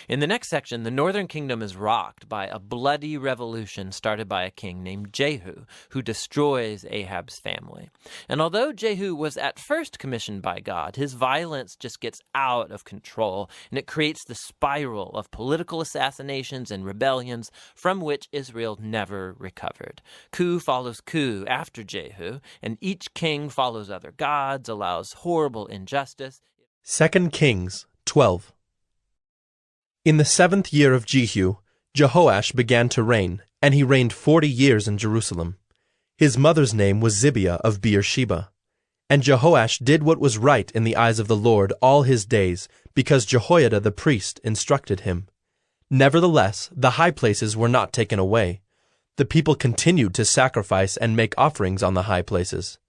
In the next section, the northern kingdom is rocked by a bloody revolution started by a king named Jehu, who destroys Ahab's family. And although Jehu was at first commissioned by God, his violence just gets out of control, and it creates the spiral of political assassinations and rebellions from which Israel never recovered. Coup follows coup after Jehu, and each king follows other gods, allows horrible injustice. 2 Kings 12. In the 7th year of Jehu, Jehoash began to reign, and he reigned 40 years in Jerusalem. His mother's name was Zibiah of Beersheba. And Jehoash did what was right in the eyes of the Lord all his days, because Jehoiada the priest instructed him. Nevertheless, the high places were not taken away. The people continued to sacrifice and make offerings on the high places.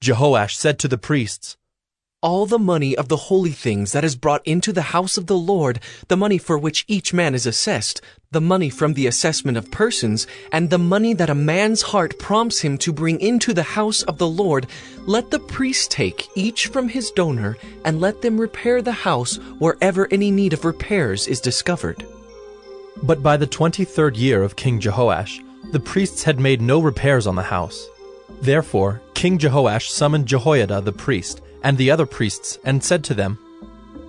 Jehoash said to the priests, "All the money of the holy things that is brought into the house of the Lord, the money for which each man is assessed, the money from the assessment of persons, and the money that a man's heart prompts him to bring into the house of the Lord, let the priests take, each from his donor, and let them repair the house wherever any need of repairs is discovered." But by the 23rd year of King Jehoash, the priests had made no repairs on the house. Therefore King Jehoash summoned Jehoiada the priest, and the other priests, and said to them,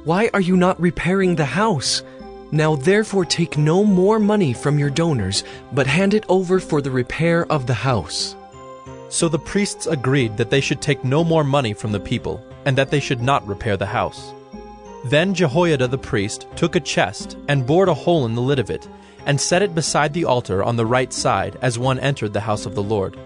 "Why are you not repairing the house? Now therefore take no more money from your donors, but hand it over for the repair of the house." So the priests agreed that they should take no more money from the people, and that they should not repair the house. Then Jehoiada the priest took a chest, and bored a hole in the lid of it, and set it beside the altar on the right side as one entered the house of the Lord.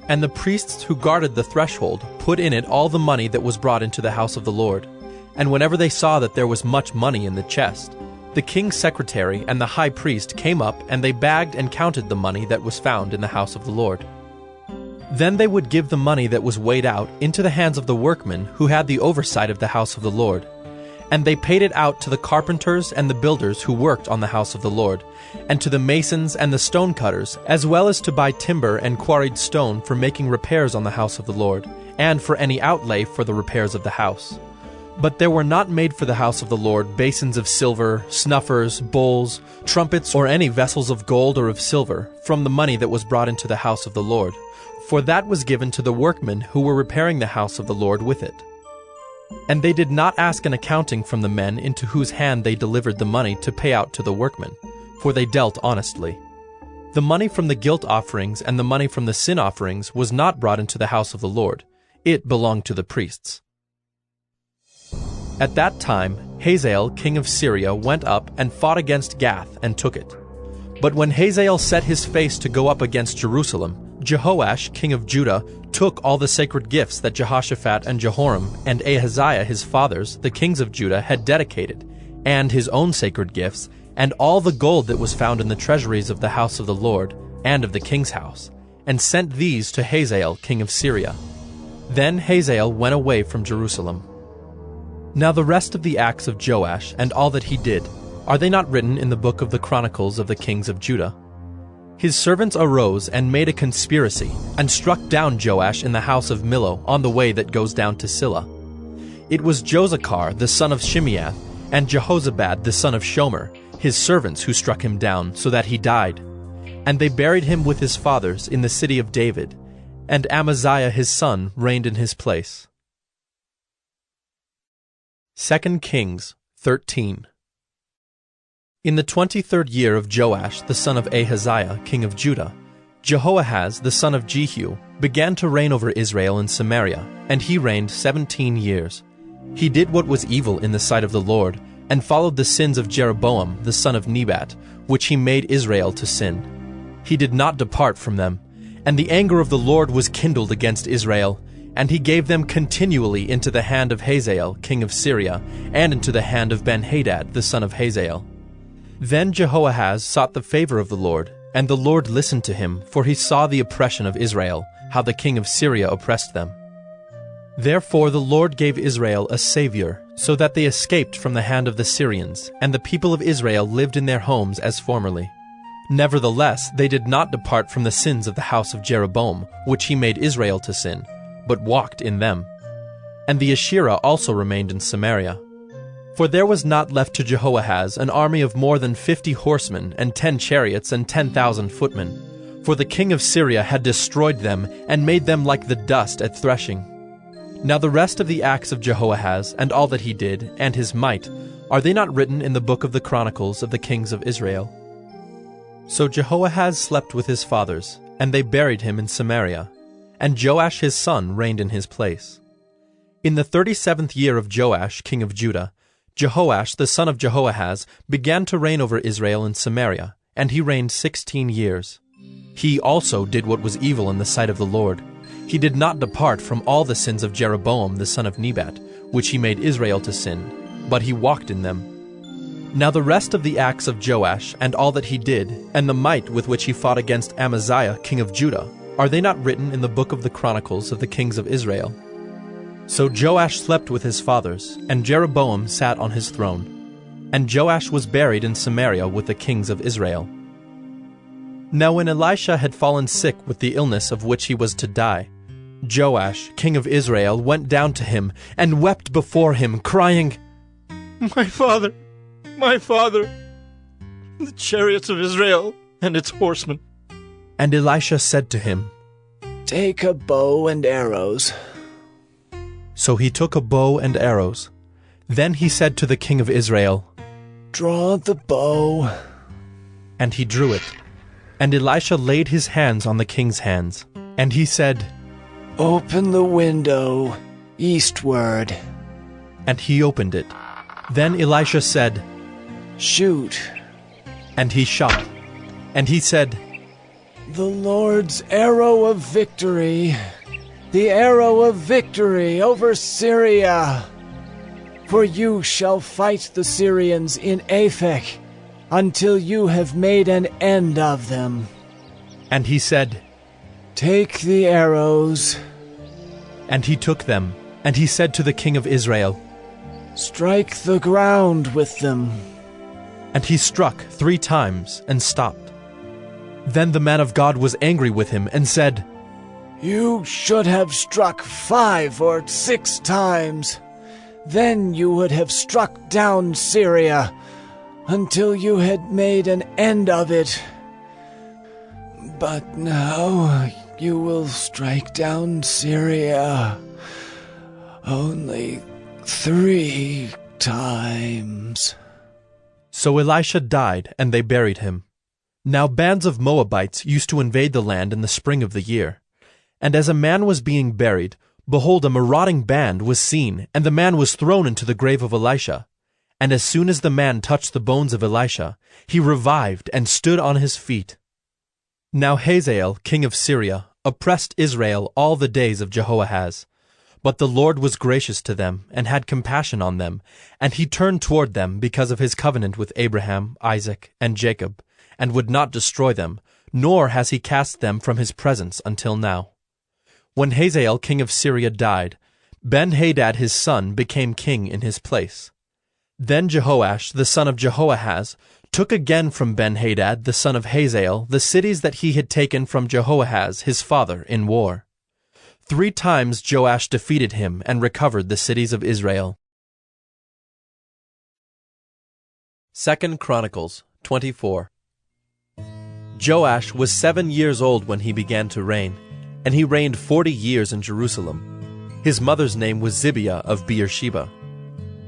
And the priests who guarded the threshold put in it all the money that was brought into the house of the Lord. And whenever they saw that there was much money in the chest, the king's secretary and the high priest came up, and they bagged and counted the money that was found in the house of the Lord. Then they would give the money that was weighed out into the hands of the workmen who had the oversight of the house of the Lord. And they paid it out to the carpenters and the builders who worked on the house of the Lord, and to the masons and the stonecutters, as well as to buy timber and quarried stone for making repairs on the house of the Lord, and for any outlay for the repairs of the house. But there were not made for the house of the Lord basins of silver, snuffers, bowls, trumpets, or any vessels of gold or of silver, from the money that was brought into the house of the Lord, for that was given to the workmen who were repairing the house of the Lord with it. And they did not ask an accounting from the men into whose hand they delivered the money to pay out to the workmen, for they dealt honestly. The money from the guilt offerings and the money from the sin offerings was not brought into the house of the Lord. It belonged to the priests. At that time, Hazael, king of Syria, went up and fought against Gath and took it. But when Hazael set his face to go up against Jerusalem, Jehoash, king of Judah, took all the sacred gifts that Jehoshaphat and Jehoram and Ahaziah his fathers, the kings of Judah, had dedicated, and his own sacred gifts, and all the gold that was found in the treasuries of the house of the Lord, and of the king's house, and sent these to Hazael, king of Syria. Then Hazael went away from Jerusalem. Now the rest of the acts of Joash, and all that he did, are they not written in the book of the Chronicles of the kings of Judah? His servants arose and made a conspiracy, and struck down Joash in the house of Millo on the way that goes down to Silla. It was Josachar the son of Shimeath, and Jehozabad the son of Shomer, his servants, who struck him down, so that he died. And they buried him with his fathers in the city of David, and Amaziah his son reigned in his place. 2 Kings 13. In the 23rd year of Joash the son of Ahaziah, king of Judah, Jehoahaz the son of Jehu began to reign over Israel in Samaria, and he reigned 17 years. He did what was evil in the sight of the Lord, and followed the sins of Jeroboam the son of Nebat, which he made Israel to sin. He did not depart from them, and the anger of the Lord was kindled against Israel, and he gave them continually into the hand of Hazael, king of Syria, and into the hand of Ben-Hadad the son of Hazael. Then Jehoahaz sought the favor of the Lord, and the Lord listened to him, for he saw the oppression of Israel, how the king of Syria oppressed them. Therefore the Lord gave Israel a savior, so that they escaped from the hand of the Syrians, and the people of Israel lived in their homes as formerly. Nevertheless, they did not depart from the sins of the house of Jeroboam, which he made Israel to sin, but walked in them. And the Asherah also remained in Samaria. For there was not left to Jehoahaz an army of more than 50 horsemen, and 10 chariots, and 10,000 footmen. For the king of Syria had destroyed them, and made them like the dust at threshing. Now the rest of the acts of Jehoahaz, and all that he did, and his might, are they not written in the book of the Chronicles of the kings of Israel? So Jehoahaz slept with his fathers, and they buried him in Samaria. And Joash his son reigned in his place. In the 37th year of Joash king of Judah, Jehoash the son of Jehoahaz began to reign over Israel in Samaria, and he reigned 16 years. He also did what was evil in the sight of the Lord. He did not depart from all the sins of Jeroboam the son of Nebat, which he made Israel to sin, but he walked in them. Now the rest of the acts of Joash, and all that he did, and the might with which he fought against Amaziah king of Judah, are they not written in the book of the Chronicles of the kings of Israel? So Joash slept with his fathers, and Jeroboam sat on his throne. And Joash was buried in Samaria with the kings of Israel. Now when Elisha had fallen sick with the illness of which he was to die, Joash, king of Israel, went down to him, and wept before him, crying, My father, the chariots of Israel and its horsemen. And Elisha said to him, Take a bow and arrows. So he took a bow and arrows. Then he said to the king of Israel, Draw the bow. And he drew it. And Elisha laid his hands on the king's hands. And he said, Open the window eastward. And he opened it. Then Elisha said, Shoot. And he shot. And he said, The Lord's arrow of victory, the arrow of victory over Syria. For you shall fight the Syrians in Aphek, until you have made an end of them. And he said, Take the arrows. And he took them. And he said to the king of Israel, Strike the ground with them. And he struck 3 times and stopped. Then the man of God was angry with him and said, You should have struck 5 or 6 times. Then you would have struck down Syria until you had made an end of it. But now you will strike down Syria only 3 times. So Elisha died, and they buried him. Now bands of Moabites used to invade the land in the spring of the year. And as a man was being buried, behold, a marauding band was seen, and the man was thrown into the grave of Elisha. And as soon as the man touched the bones of Elisha, he revived and stood on his feet. Now Hazael, king of Syria, oppressed Israel all the days of Jehoahaz. But the Lord was gracious to them, and had compassion on them, and he turned toward them because of his covenant with Abraham, Isaac, and Jacob, and would not destroy them, nor has he cast them from his presence until now. When Hazael king of Syria died, Ben-Hadad his son became king in his place. Then Jehoash the son of Jehoahaz took again from Ben-Hadad the son of Hazael the cities that he had taken from Jehoahaz his father in war. 3 times Joash defeated him and recovered the cities of Israel. 2 Chronicles 24. Joash was 7 years old when he began to reign, and he reigned 40 years in Jerusalem. His mother's name was Zibiah of Beersheba.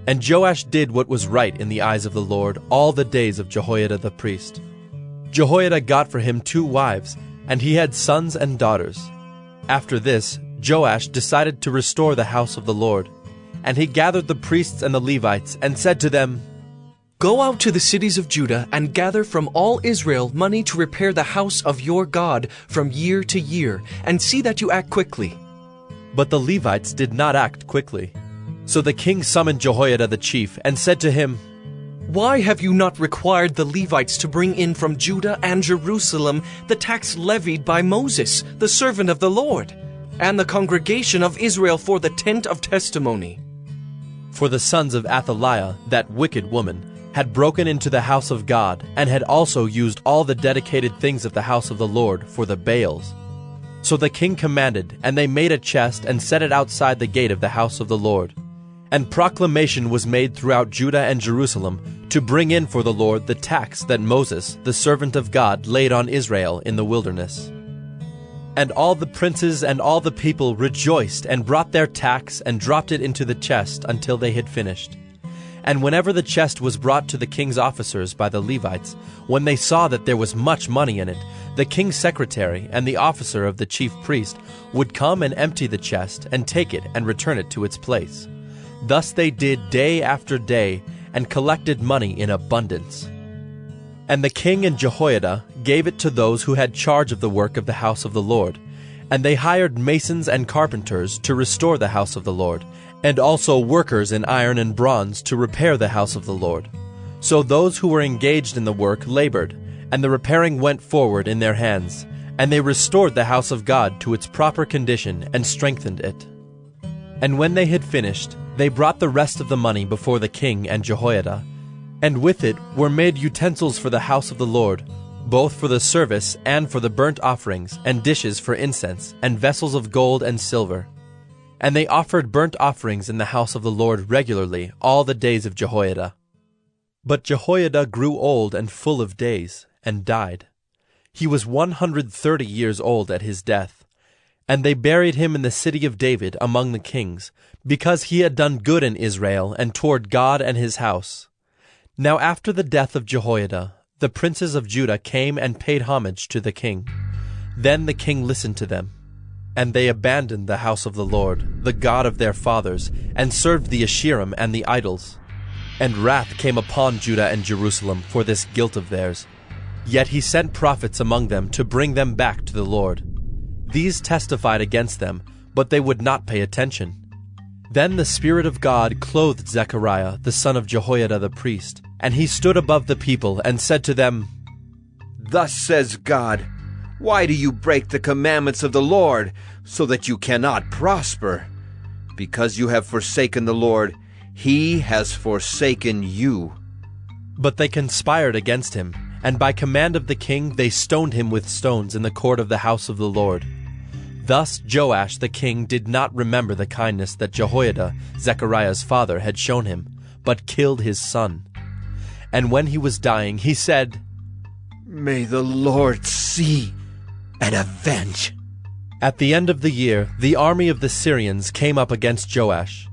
And Joash did what was right in the eyes of the Lord all the days of Jehoiada the priest. Jehoiada got for him 2 wives, and he had sons and daughters. After this, Joash decided to restore the house of the Lord. And he gathered the priests and the Levites, and said to them, Go out to the cities of Judah, and gather from all Israel money to repair the house of your God from year to year, and see that you act quickly. But the Levites did not act quickly. So the king summoned Jehoiada the chief, and said to him, Why have you not required the Levites to bring in from Judah and Jerusalem the tax levied by Moses, the servant of the Lord, and the congregation of Israel for the tent of testimony? For the sons of Athaliah, that wicked woman, had broken into the house of God, and had also used all the dedicated things of the house of the Lord for the Baals. So the king commanded, and they made a chest and set it outside the gate of the house of the Lord. And proclamation was made throughout Judah and Jerusalem to bring in for the Lord the tax that Moses, the servant of God, laid on Israel in the wilderness. And all the princes and all the people rejoiced and brought their tax and dropped it into the chest until they had finished. And whenever the chest was brought to the king's officers by the Levites, when they saw that there was much money in it, the king's secretary and the officer of the chief priest would come and empty the chest and take it and return it to its place. Thus they did day after day, and collected money in abundance. And the king and Jehoiada gave it to those who had charge of the work of the house of the Lord. And they hired masons and carpenters to restore the house of the Lord, and also workers in iron and bronze to repair the house of the Lord. So those who were engaged in the work labored, and the repairing went forward in their hands, and they restored the house of God to its proper condition and strengthened it. And when they had finished, they brought the rest of the money before the king and Jehoiada, and with it were made utensils for the house of the Lord, both for the service and for the burnt offerings, and dishes for incense, and vessels of gold and silver. And they offered burnt offerings in the house of the Lord regularly all the days of Jehoiada. But Jehoiada grew old and full of days, and died. He was 130 years old at his death. And they buried him in the city of David among the kings, because he had done good in Israel and toward God and his house. Now after the death of Jehoiada, the princes of Judah came and paid homage to the king. Then the king listened to them. And they abandoned the house of the Lord, the God of their fathers, and served the Asherim and the idols. And wrath came upon Judah and Jerusalem for this guilt of theirs. Yet he sent prophets among them to bring them back to the Lord. These testified against them, but they would not pay attention. Then the Spirit of God clothed Zechariah, the son of Jehoiada the priest, and he stood above the people and said to them, Thus says God, why do you break the commandments of the Lord, so that you cannot prosper? Because you have forsaken the Lord, he has forsaken you. But they conspired against him, and by command of the king they stoned him with stones in the court of the house of the Lord. Thus Joash the king did not remember the kindness that Jehoiada, Zechariah's father, had shown him, but killed his son. And when he was dying, he said, May the Lord see and avenge. At the end of the year, the army of the Syrians came up against Joash.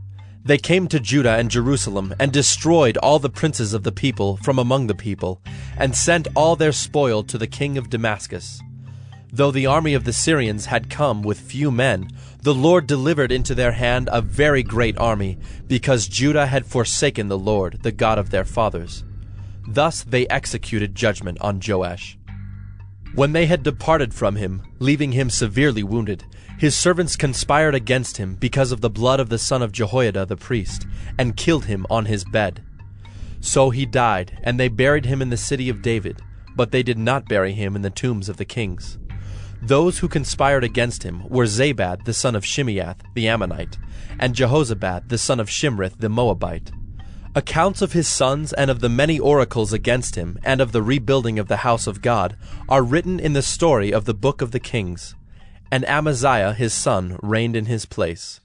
They came to Judah and Jerusalem and destroyed all the princes of the people from among the people, and sent all their spoil to the king of Damascus. Though the army of the Syrians had come with few men, the Lord delivered into their hand a very great army, because Judah had forsaken the Lord, the God of their fathers. Thus they executed judgment on Joash. When they had departed from him, leaving him severely wounded, his servants conspired against him because of the blood of the son of Jehoiada the priest, and killed him on his bed. So he died, and they buried him in the city of David, but they did not bury him in the tombs of the kings. Those who conspired against him were Zabad the son of Shimeath the Ammonite, and Jehozabad the son of Shimrith the Moabite. Accounts of his sons and of the many oracles against him, and of the rebuilding of the house of God, are written in the story of the book of the kings. And Amaziah his son reigned in his place.